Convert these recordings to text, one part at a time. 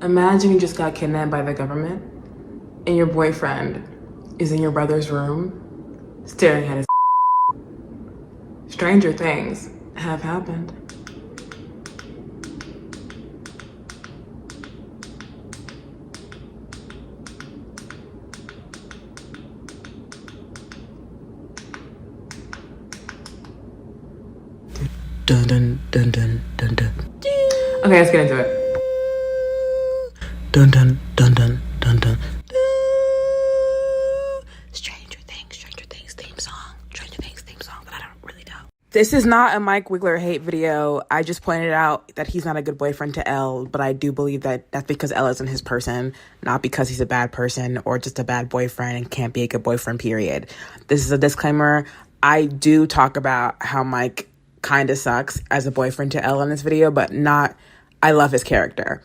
Imagine you just got kidnapped by the government and your boyfriend is in your brother's room staring at his Stranger things have happened. Dun dun dun dun dun dun. Okay, let's get into it. Dun dun dun dun dun dun. Stranger Things theme song. Stranger Things theme song that I don't really know. This is not a Mike Wigler hate video. I just pointed out that he's not a good boyfriend to Elle, but I do believe that that's because Elle isn't his person, not because he's a bad person or just a bad boyfriend and can't be a good boyfriend, period. This is a disclaimer. I do talk about how Mike kind of sucks as a boyfriend to Elle in this video, but not, I love his character.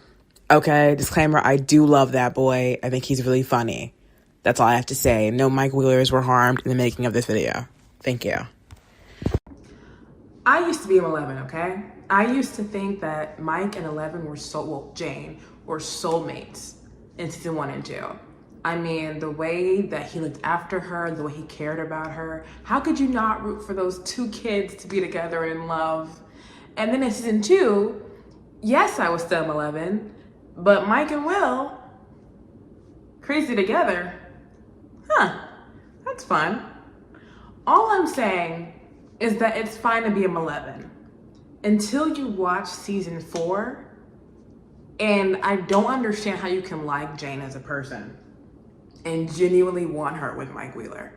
Okay, disclaimer, I do love that boy. I think he's really funny. That's all I have to say. No Mike Wheelers were harmed in the making of this video. Thank you. I used to be Mileven, okay? I used to think that Mike and Eleven were Jane were soulmates in season 1 and 2. I mean, the way that he looked after her, the way he cared about her. How could you not root for those two kids to be together in love? And then in season 2, yes, I was still Mileven, but Mike and Will, crazy together. Huh, that's fun. All I'm saying is that it's fine to be a Mileven until you watch season 4, and I don't understand how you can like Jane as a person and genuinely want her with Mike Wheeler.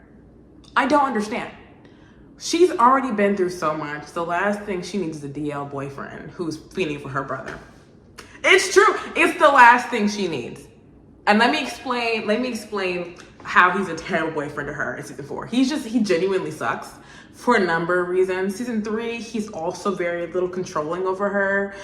I don't understand. She's already been through so much. The last thing she needs is a DL boyfriend who's feeding for her brother. It's true. It's the last thing she needs. And let me explain how he's a terrible boyfriend to her in season 4. He genuinely sucks for a number of reasons. Season 3, he's also very little controlling over her.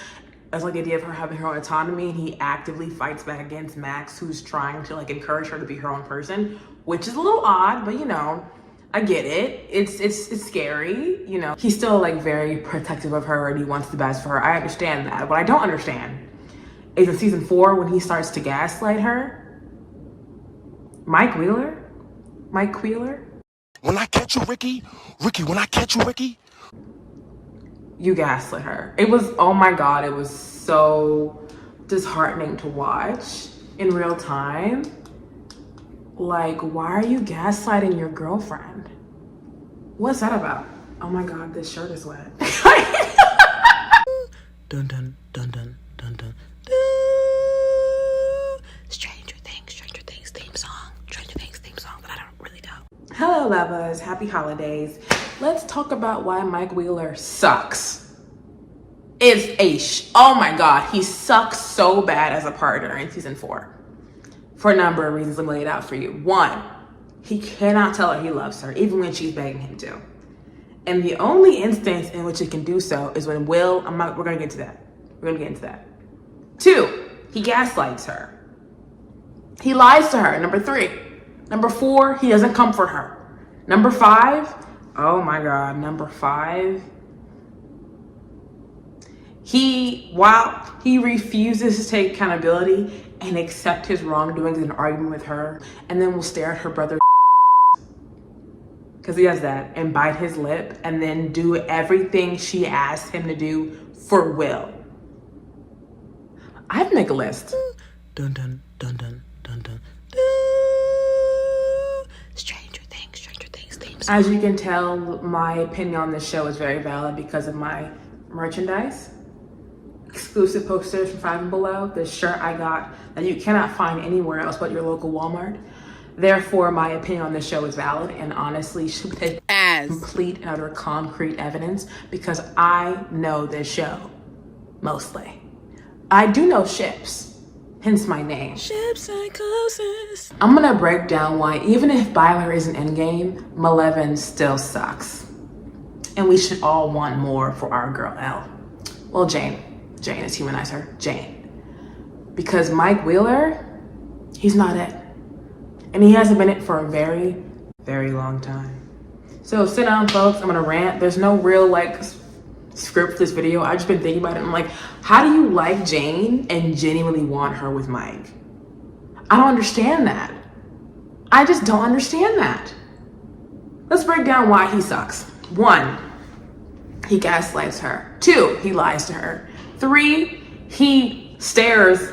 As like the idea of her having her own autonomy, and he actively fights back against Max, who's trying to like encourage her to be her own person, which is a little odd, but you know, I get it. It's scary, you know. He's still like very protective of her and he wants the best for her. I understand that. What I don't understand is in season 4 when he starts to gaslight her. Mike Wheeler? When I catch you, Ricky, when I catch you, Ricky. You gaslit her. It was, oh my God, it was so disheartening to watch in real time. Like, why are you gaslighting your girlfriend? What's that about? Oh my God, this shirt is wet. Dun dun dun dun dun dun. Stranger Things theme song. Stranger Things theme song that I don't really know. Hello, lovers. Happy holidays. Let's talk about why Mike Wheeler sucks. Oh my God, he sucks so bad as a partner in season 4. For a number of reasons, let me lay it out for you. 1, he cannot tell her he loves her, even when she's begging him to. And the only instance in which he can do so is when we're gonna get into that. 2, he gaslights her. He lies to her, number 3. Number 4, he doesn't comfort her. Number 5, oh my God, number 5, while he refuses to take accountability and accept his wrongdoings in an argument with her, and then will stare at her brother because he has that, and bite his lip, and then do everything she asked him to do for Will. I have to make a list. Dun dun dun dun dun dun. Stranger Things theme song. As you can tell, my opinion on this show is very valid because of my merchandise. Exclusive posters from 5 and Below. This shirt I got that you cannot find anywhere else but your local Walmart. Therefore, my opinion on this show is valid and honestly should be taken as complete and utter concrete evidence because I know this show, mostly. I do know ships, hence my name. Ship psychosis. I'm gonna break down why even if Byler isn't endgame, Mileven still sucks. And we should all want more for our girl Elle. Well, Jane, let's humanize her, Jane. Because Mike Wheeler, he's not it. And he hasn't been it for a very, very long time. So sit down, folks, I'm gonna rant. There's no real script for this video, I've just been thinking about it. I'm like, how do you like Jane and genuinely want her with Mike? I don't understand that. I just don't understand that. Let's break down why he sucks. 1, he gaslights her. 2, he lies to her. 3, he stares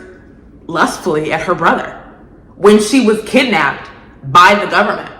lustfully at her brother when she was kidnapped by the government.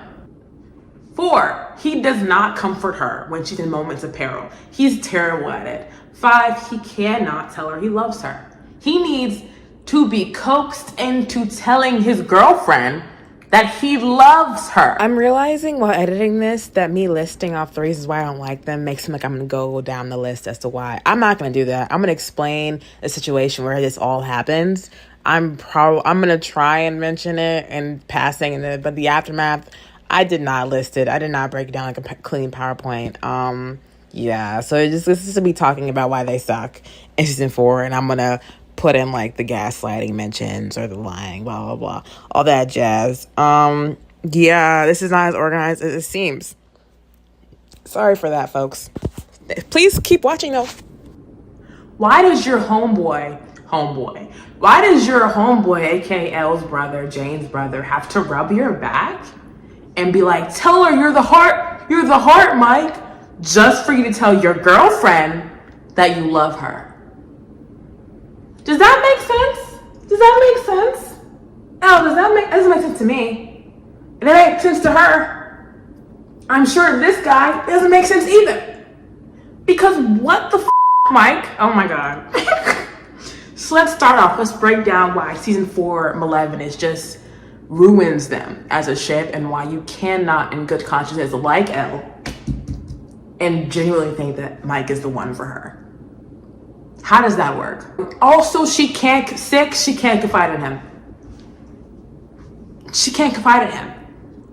4, he does not comfort her when she's in moments of peril. He's terrible at it. 5, he cannot tell her he loves her. He needs to be coaxed into telling his girlfriend that he loves her. I'm realizing while editing this that me listing off the reasons why I don't like them makes me like I'm gonna go down the list as to why. I'm not gonna do that. I'm gonna explain the situation where this all happens. I'm gonna try and mention it in passing, but the aftermath, I did not list it. I did not break it down like a clean PowerPoint. Yeah, so this is to be talking about why they suck in season 4, and I'm gonna put in like the gaslighting mentions or the lying, blah blah blah, all that jazz. Yeah, this is not as organized as it seems. Sorry for that, folks. Please keep watching though. Why does your homeboy, aka Elle's brother, Jane's brother, have to rub your back and be like, tell her you're the heart, Mike, just for you to tell your girlfriend that you love her? Does that make sense? Does that make sense? Elle, that doesn't make sense to me. It doesn't make sense to her. I'm sure this guy doesn't make sense either. Because what the Mike? Oh my God. So let's start off. Let's break down why season 4 Mileven is just ruins them as a ship, and why you cannot in good conscience like Elle and genuinely think that Mike is the one for her. How does that work? Also, she can't confide in him. She can't confide in him.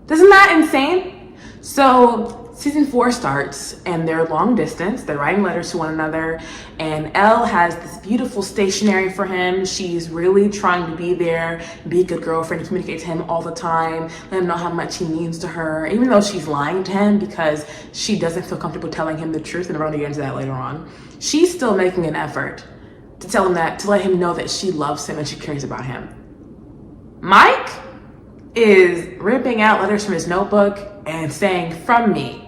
Isn't that insane? So season 4 starts and they're long distance. They're writing letters to one another, and Elle has this beautiful stationery for him. She's really trying to be there, be a good girlfriend, communicate to him all the time, let him know how much he means to her, even though she's lying to him because she doesn't feel comfortable telling him the truth, and we're going to get into that later on. She's still making an effort to tell him that, to let him know that she loves him and she cares about him. Mike is ripping out letters from his notebook and saying, from me,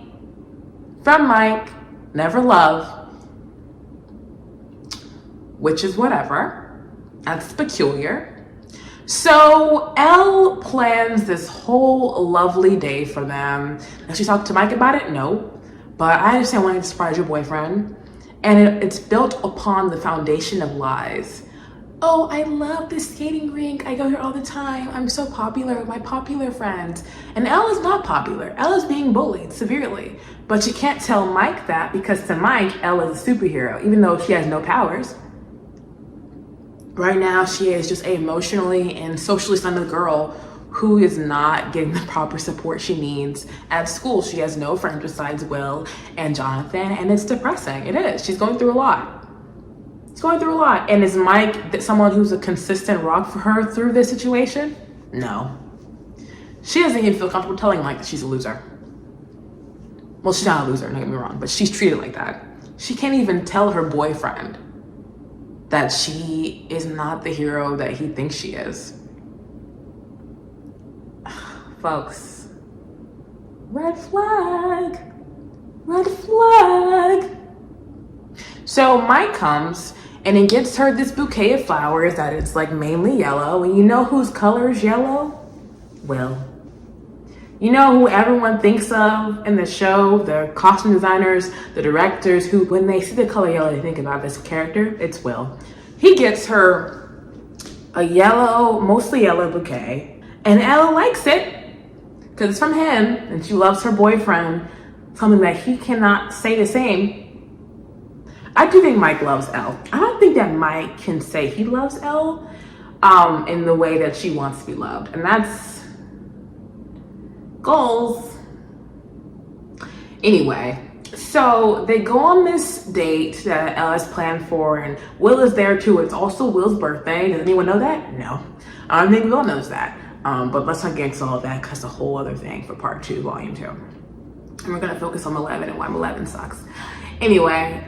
from Mike, never love, which is whatever. That's peculiar. So Elle plans this whole lovely day for them. Does she talk to Mike about it? No. But I understand wanting to surprise your boyfriend. And it's built upon the foundation of lies. Oh, I love this skating rink. I go here all the time. I'm so popular with my popular friends. And Elle is not popular. Elle is being bullied severely. But she can't tell Mike that because to Mike, Elle is a superhero, even though she has no powers. Right now, she is just an emotionally and socially stunted girl who is not getting the proper support she needs at school. She has no friends besides Will and Jonathan, and it's depressing. It is. She's going through a lot. She's going through a lot. And is Mike someone who's a consistent rock for her through this situation? No. She doesn't even feel comfortable telling Mike that she's a loser. Well, she's not a loser, don't get me wrong, but she's treated like that. She can't even tell her boyfriend that she is not the hero that he thinks she is. Folks, red flag, red flag. So Mike comes and he gets her this bouquet of flowers that it's like mainly yellow. And you know whose color is yellow? Will. You know who everyone thinks of in the show? The costume designers, the directors, who when they see the color yellow, they think about this character. It's Will. He gets her a yellow, mostly yellow bouquet. And Elle likes it because it's from him and she loves her boyfriend, something that he cannot say the same. I do think Mike loves Elle. I don't think that Mike can say he loves Elle in the way that she wants to be loved. And that's goals. Anyway, so they go on this date that Elle has planned for, and Will is there too. It's also Will's birthday. Does anyone know that? No. I don't think Will knows that. But let's not get into all of that because it's a whole other thing for part 2, volume 2. And we're gonna focus on Mileven and why Mileven sucks. Anyway,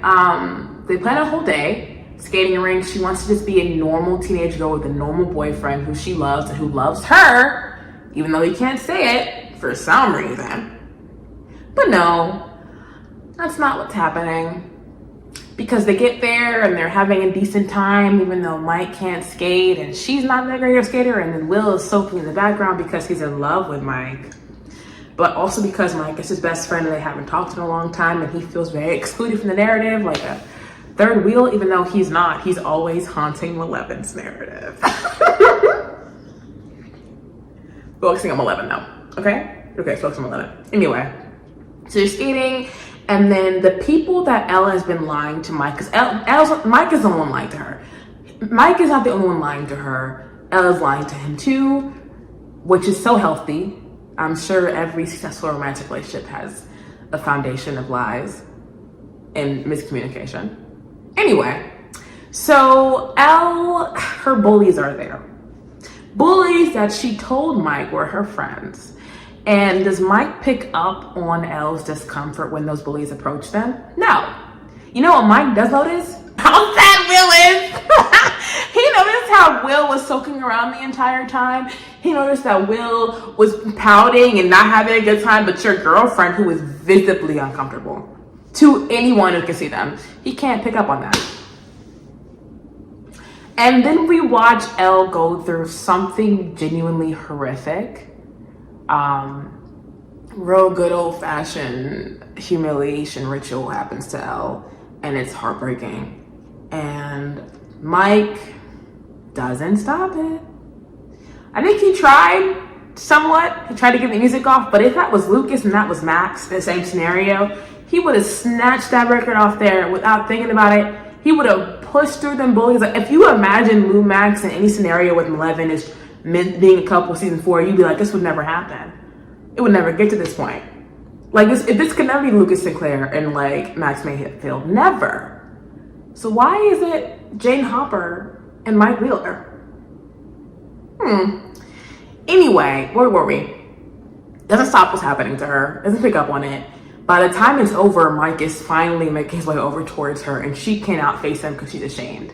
they plan a whole day, skating rink. She wants to just be a normal teenage girl with a normal boyfriend who she loves and who loves her, even though he can't say it for some reason. But no, that's not what's happening. Because they get there and they're having a decent time, even though Mike can't skate and she's not that great of a skater, and then Will is soaking in the background because he's in love with Mike. But also because Mike is his best friend and they haven't talked in a long time, and he feels very excluded from the narrative, like a third wheel, even though he's not. He's always haunting Mileven's narrative. Focusing on Mileven though, okay? Okay, focusing on Mileven. Anyway, so you're skating, and then the people that Ella has been lying to Mike, because Mike is the one lying to her. Mike is not the only one lying to her. Ella's lying to him too, which is so healthy. I'm sure every successful romantic relationship has a foundation of lies and miscommunication. Anyway, so Elle, her bullies are there. Bullies that she told Mike were her friends. And does Mike pick up on Elle's discomfort when those bullies approach them? No. You know what Mike does notice? How sad Will is. He noticed how Will was soaking around the entire time. He noticed that Will was pouting and not having a good time, but your girlfriend, who is visibly uncomfortable to anyone who can see them, he can't pick up on that. And then we watch Elle go through something genuinely horrific. Real good old-fashioned humiliation ritual happens to Elle, and it's heartbreaking. And Mike doesn't stop it. I think he tried somewhat. He tried to get the music off, but if that was Lucas and that was Max, the same scenario, he would have snatched that record off there without thinking about it. He would have pushed through them bullies. Like, if you imagine Lou Max in any scenario with Mileven is being a couple season 4, you'd be like, this would never happen. It would never get to this point. Like, this could never be Lucas Sinclair and like Max Mayfield. Never. So why is it Jane Hopper and Mike Wheeler? Anyway, where were we? Doesn't stop what's happening to her. Doesn't pick up on it. By the time it's over, Mike is finally making his way over towards her, and she cannot face him because she's ashamed.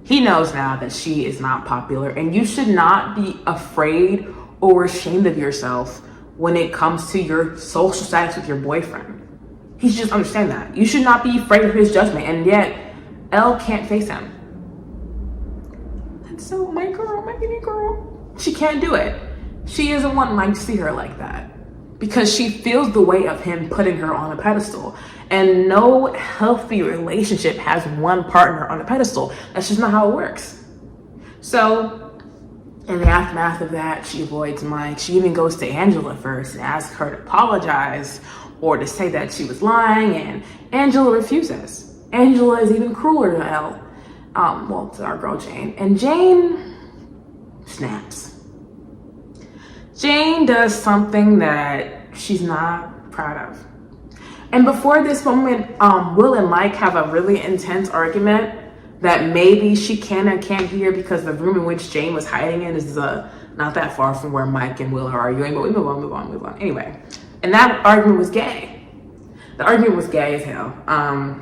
He knows now that she is not popular, and you should not be afraid or ashamed of yourself when it comes to your social status with your boyfriend. He should just understand that. You should not be afraid of his judgment, and yet Elle can't face him. That's so my girl, my baby girl. She can't do it. She doesn't want Mike to see her like that because she feels the weight of him putting her on a pedestal. And no healthy relationship has one partner on a pedestal. That's just not how it works. So in the aftermath of that, she avoids Mike. She even goes to Angela first and asks her to apologize or to say that she was lying, and Angela refuses. Angela is even crueler to Elle. To our girl Jane. And Jane snaps. Jane does something that she's not proud of. And before this moment, Will and Mike have a really intense argument that maybe she can and can't hear because the room in which Jane was hiding in is not that far from where Mike and Will are arguing, but we move on. Anyway, and that argument was gay. The argument was gay as hell.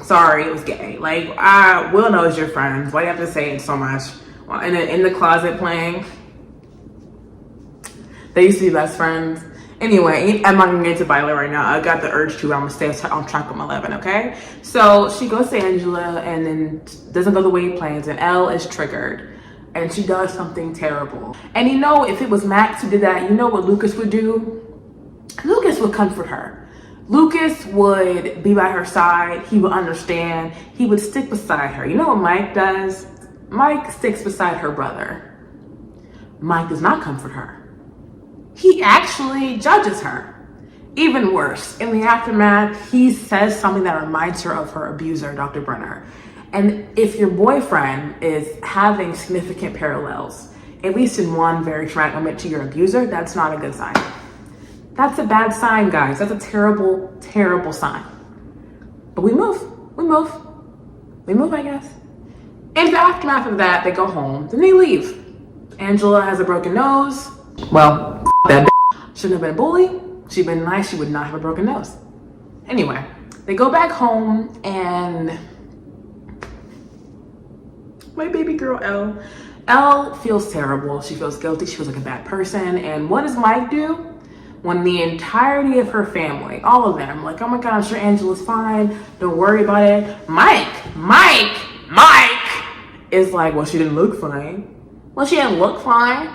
Sorry, it was gay. Like, Will knows your friends. Why do you have to say it so much? Well, in the closet playing. They used to be best friends. Anyway, I'm not gonna get to byler right now. I got the urge to. I'm gonna stay on track with Mileven, okay? So she goes to Angela and then doesn't go the way he plans, and Elle is triggered. And she does something terrible. And you know, if it was Max who did that, you know what Lucas would do? Lucas would comfort her. Lucas would be by her side. He would understand. He would stick beside her. You know what Mike does? Mike sticks beside her brother. Mike does not comfort her. He actually judges her. Even worse, in the aftermath, he says something that reminds her of her abuser, Dr. Brenner. And if your boyfriend is having significant parallels, at least in one very traumatic moment, to your abuser, that's not a good sign. That's a bad sign, guys. That's a terrible, terrible sign. But we move, I guess. In the aftermath of that, they go home, then they leave. Angela has a broken nose. Well, that shouldn't have been a bully. She'd been nice, she would not have a broken nose. Anyway, They go back home and my baby girl Elle feels terrible. She feels guilty. She feels like a bad person. And what does Mike do? When the entirety of her family, all of them, like, oh my God, I'm sure Angela's fine. Don't worry about it. Mike is like, well, she didn't look fine. Well, she didn't look fine.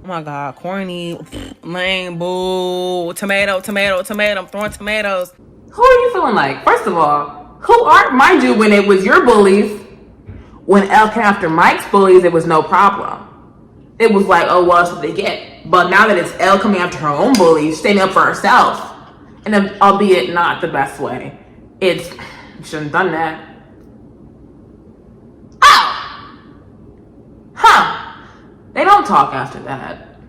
Oh my God, corny, lame, boo, tomato, I'm throwing tomatoes. Who are you feeling like? First of all, who are, mind you, when it was your bullies, when Elle came after Mike's bullies, it was no problem. It was like, oh, well, that's what they get. But now that it's Elle coming after her own bullies, standing up for herself, and albeit not the best way, you shouldn't have done that. Oh! Huh. They don't talk after that.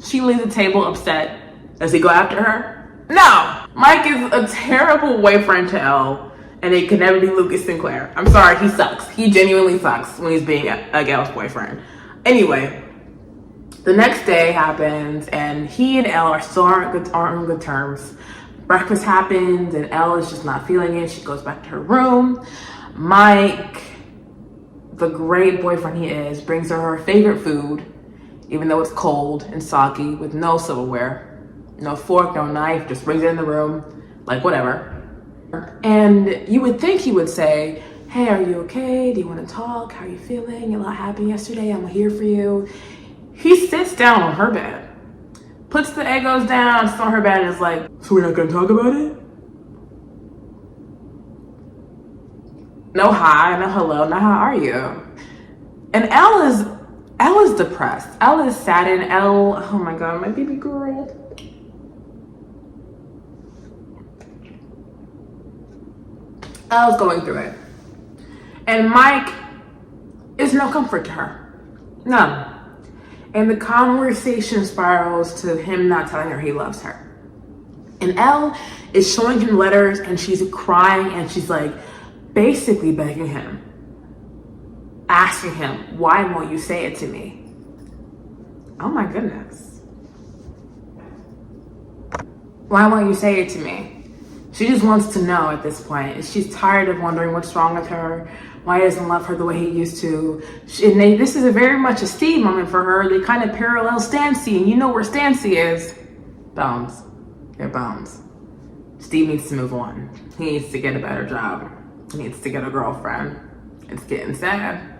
She leaves the table upset. Does he go after her? No! Mike is a terrible boyfriend to Elle, and it can never be Lucas Sinclair. I'm sorry, he sucks. He genuinely sucks when he's being a gal's boyfriend. Anyway, the next day happens, and he and Elle are still aren't on good terms. Breakfast happens, and Elle is just not feeling it. She goes back to her room. Mike, the great boyfriend he is, brings her favorite food, even though it's cold and soggy, with no silverware, no fork, no knife, just brings it in the room, like whatever. And you would think he would say, hey, are you okay? Do you want to talk? How are you feeling? You're not happy yesterday? I'm here for you. He sits down on her bed, puts the Eggos down, sits on her bed, and is like, so we're not gonna talk about it? No hi, no hello, no how are you? And Elle is depressed. Elle is saddened. Elle, oh my God, my baby girl. Elle's going through it. And Mike is no comfort to her. None. And the conversation spirals to him not telling her he loves her. And Elle is showing him letters, and she's crying, and she's like basically begging him, asking him, why won't you say it to me? Oh my goodness. Why won't you say it to me? She just wants to know at this point. She's tired of wondering what's wrong with her, why he doesn't love her the way he used to. This is very much a Steve moment for her. They kind of parallel Stancy, and you know where Stancy is. Bones. They're bones. Steve needs to move on. He needs to get a better job. He needs to get a girlfriend. It's getting sad.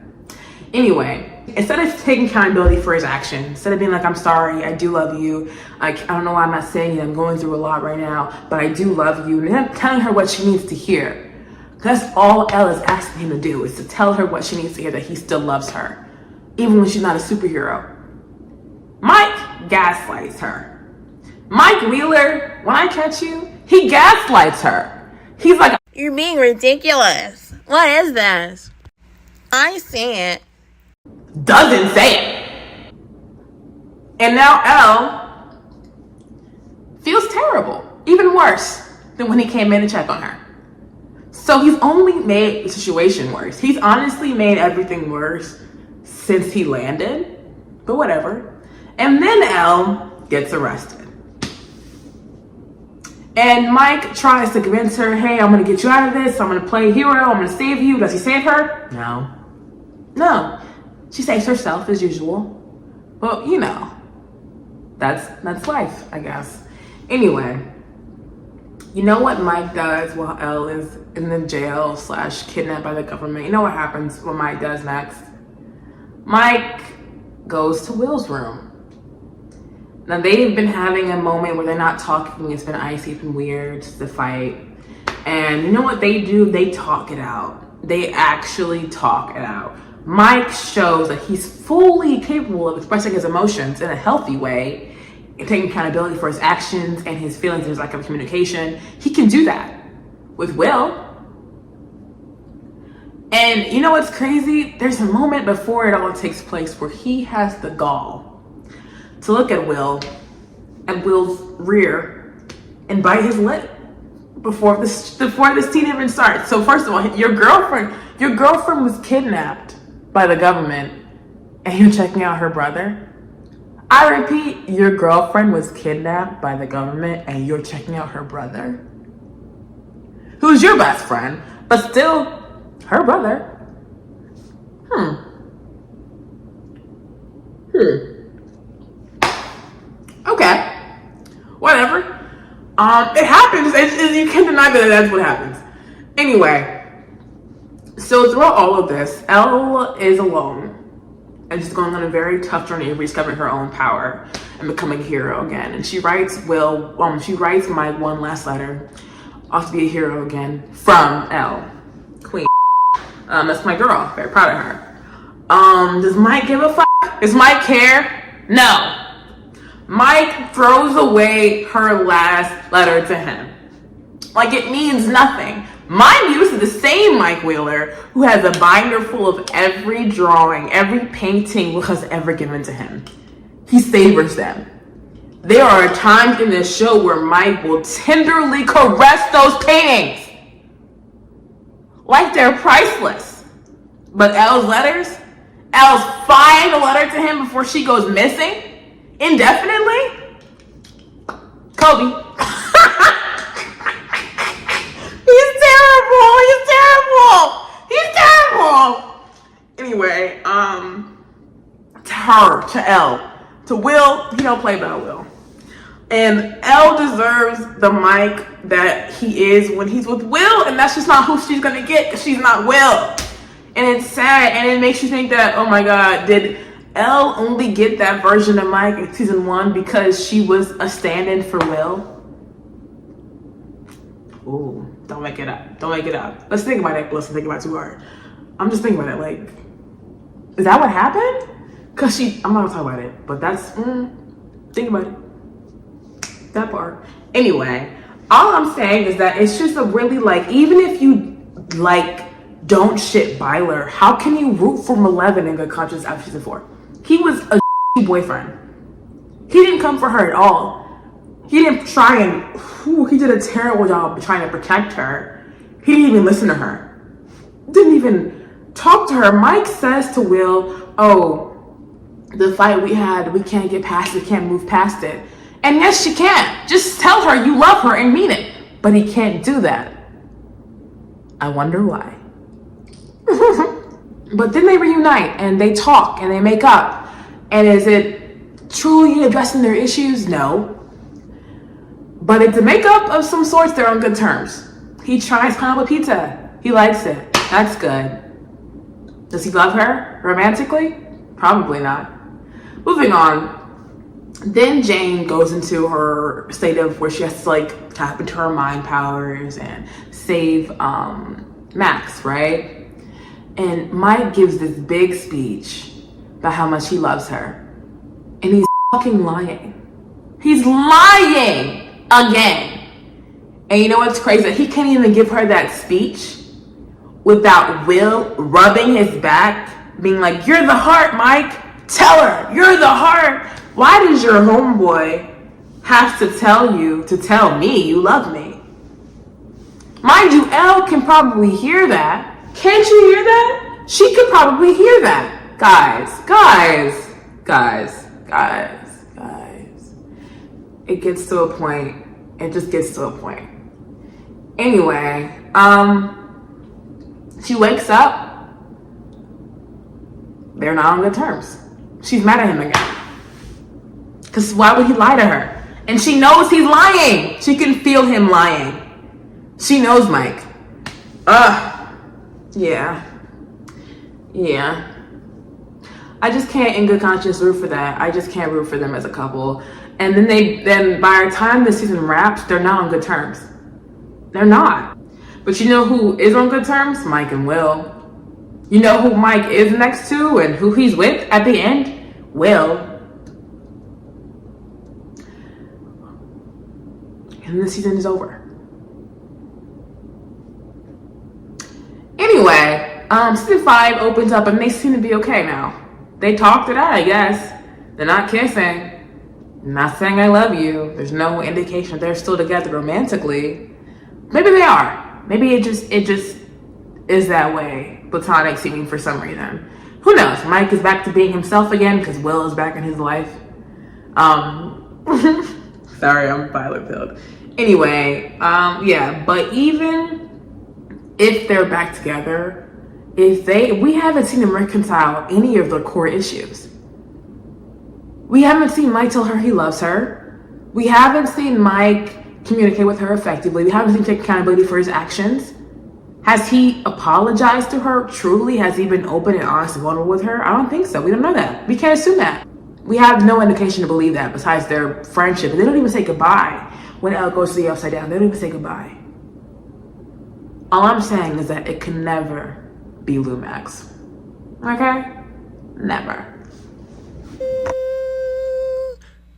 Anyway, instead of taking accountability for his actions, instead of being like, I'm sorry, I do love you, I don't know why I'm not saying it, I'm going through a lot right now, but I do love you, and then telling her what she needs to hear. That's all Elle is asking him to do, is to tell her what she needs to hear, that he still loves her, even when she's not a superhero. Mike gaslights her. Mike Wheeler, when I catch you, he gaslights her. He's like, You're being ridiculous. What is this? I see it. Doesn't say it. And now Elle feels terrible, even worse than when he came in to check on her. So he's only made the situation worse. He's honestly made everything worse since he landed, but whatever. And then Elle gets arrested. And Mike tries to convince her, hey, I'm gonna get you out of this. I'm gonna play hero. I'm gonna save you. Does he save her? No. No. She saves herself as usual. Well, you know, that's life, I guess. Anyway, you know what Mike does while Elle is in the jail / kidnapped by the government? You know what happens, what Mike does next? Mike goes to Will's room. Now, they've been having a moment where they're not talking. It's been icy, it's been weird, it's the fight. And you know what they do? They talk it out. They actually talk it out. Mike shows that he's fully capable of expressing his emotions in a healthy way and taking accountability for his actions and his feelings and his lack of communication. He can do that with Will. And you know what's crazy? There's a moment before it all takes place where he has the gall to look at Will's rear and bite his lip before this scene even starts. So first of all, your girlfriend was kidnapped by the government and you're checking out her brother? I repeat, your girlfriend was kidnapped by the government and you're checking out her brother? who's your best friend, but still her brother. Okay. Whatever. It happens. You can't deny that that's what happens. Anyway, so throughout all of this, Elle is alone and she's going on a very tough journey of rediscovering her own power and becoming a hero again. And she writes she writes Mike one last letter, also be a hero again, from Elle, Queen. That's my girl. Very proud of her. Does Mike give a fuck? Does Mike care? No. Mike throws away her last letter to him. Like it means nothing. Mind you, this is the same Mike Wheeler who has a binder full of every drawing, every painting Will has ever given to him. He savors them. There are times in this show where Mike will tenderly caress those paintings like they're priceless. But Elle's letters, Elle's find a letter to him before she goes missing indefinitely. Kobe. He's terrible. Anyway, to her, to Elle, to Will, he don't play about Will. And Elle deserves the Mike that he is when he's with Will, and that's just not who she's gonna get because she's not Will. And it's sad, and it makes you think that, oh my God, did Elle only get that version of Mike in season 1 because she was a stand-in for Will? Ooh, don't make it up. Let's think about it. Let's think about it too hard. I'm just thinking about it. Like, is that what happened? Cause I'm not gonna talk about it, but that's think about it. That part. Anyway, all I'm saying is that it's just a really like, even if you like don't shit Byler, how can you root for Mileven in good conscience after season 4? He was a boyfriend. He didn't come for her at all. He didn't try and, he did a terrible job trying to protect her. He didn't even listen to her. Didn't even talk to her. Mike says to Will, oh, the fight we had, we can't get past it, we can't move past it. And yes, she can. Just tell her you love her and mean it. But he can't do that. I wonder why. But then they reunite and they talk and they make up. And is it truly addressing their issues? No. But it's a makeup of some sorts. They're on good terms. He tries pineapple pizza. He likes it. That's good. Does he love her romantically? Probably not. Moving on. Then Jane goes into her state of where she has to like tap into her mind powers and save Max, right? And Mike gives this big speech about how much he loves her. And he's fucking lying. He's lying again. And you know what's crazy? He can't even give her that speech without Will rubbing his back, being like, you're the heart, Mike. Tell her, you're the heart. Why does your homeboy have to tell me you love me? Mind you, Elle can probably hear that. Can't you hear that? She could probably hear that. Guys. It gets to a point. It just gets to a point. Anyway, she wakes up. They're not on good terms. She's mad at him again. Because why would he lie to her? And she knows he's lying. She can feel him lying. She knows Mike. Yeah. I just can't in good conscience root for that. I just can't root for them as a couple. And then by the time the season wraps, they're not on good terms. They're not. But you know who is on good terms? Mike and Will. You know who Mike is next to and who he's with at the end? Will. And the season is over. Anyway, season 5 opens up and they seem to be okay now. They talked it out, I guess. They're not kissing. Not saying I love you. There's no indication they're still together romantically. Maybe they are. Maybe it just is that way. Platonic seeming for some reason. Who knows? Mike is back to being himself again because Will is back in his life. Sorry, I'm byler pilled. Anyway, yeah, but even if they're back together, we haven't seen them reconcile any of their core issues. We haven't seen Mike tell her he loves her. We haven't seen Mike communicate with her effectively. We haven't seen him take accountability for his actions. Has he apologized to her truly? Has he been open and honest and vulnerable with her? I don't think so. We don't know that. We can't assume that. We have no indication to believe that besides their friendship. And they don't even say goodbye when Elle goes to the upside down. They don't even say goodbye. All I'm saying is that it can never be Lumax. Okay? Never.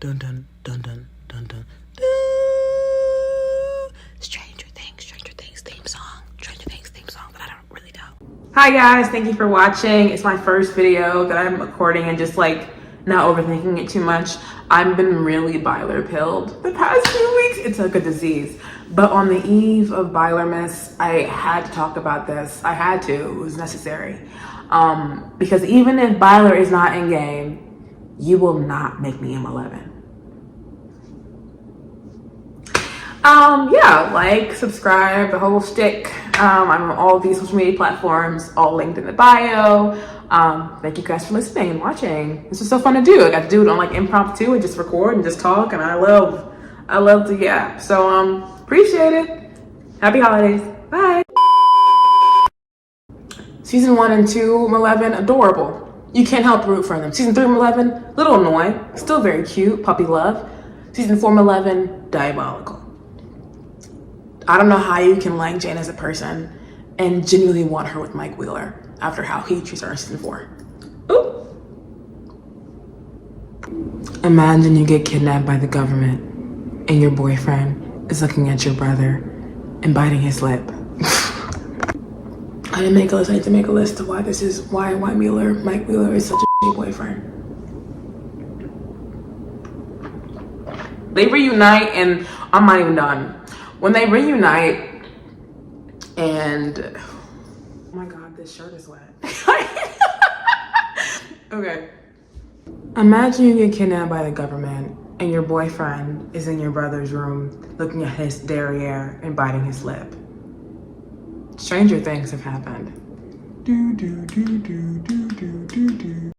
Dun dun dun dun dun dun. Stranger Things theme song. Stranger Things theme song, but I don't really know. Hi guys, thank you for watching. It's my first video that I'm recording and just like not overthinking it too much. I've been really byler pilled the past few weeks. It's like a disease. But on the eve of Bylermas, I had to talk about this. I had to, it was necessary. Because even if Byler is not in game, you will not make me Mileven. Yeah, like, subscribe, the whole shtick. I'm on all these social media platforms, all linked in the bio. Thank you guys for listening and watching. This was so fun to do. I got to do it on like impromptu and just record and just talk, and I love to yap. So appreciate it. Happy holidays. Bye. Season 1 and 2, Mileven, adorable. You can't help root for them. Season 3, Mileven, little annoying, still very cute, puppy love. Season 4, Mileven, diabolical. I don't know how you can like Jane as a person and genuinely want her with Mike Wheeler after how he treats her in season 4. Ooh. Imagine you get kidnapped by the government and your boyfriend is looking at your brother and biting his lip. I didn't make a list. I need to make a list of why Mike Wheeler is such a boyfriend. They reunite and I'm not even done. When they reunite and oh my god, this shirt is wet. Okay. Imagine you get kidnapped by the government and your boyfriend is in your brother's room looking at his derriere and biting his lip. Stranger things have happened.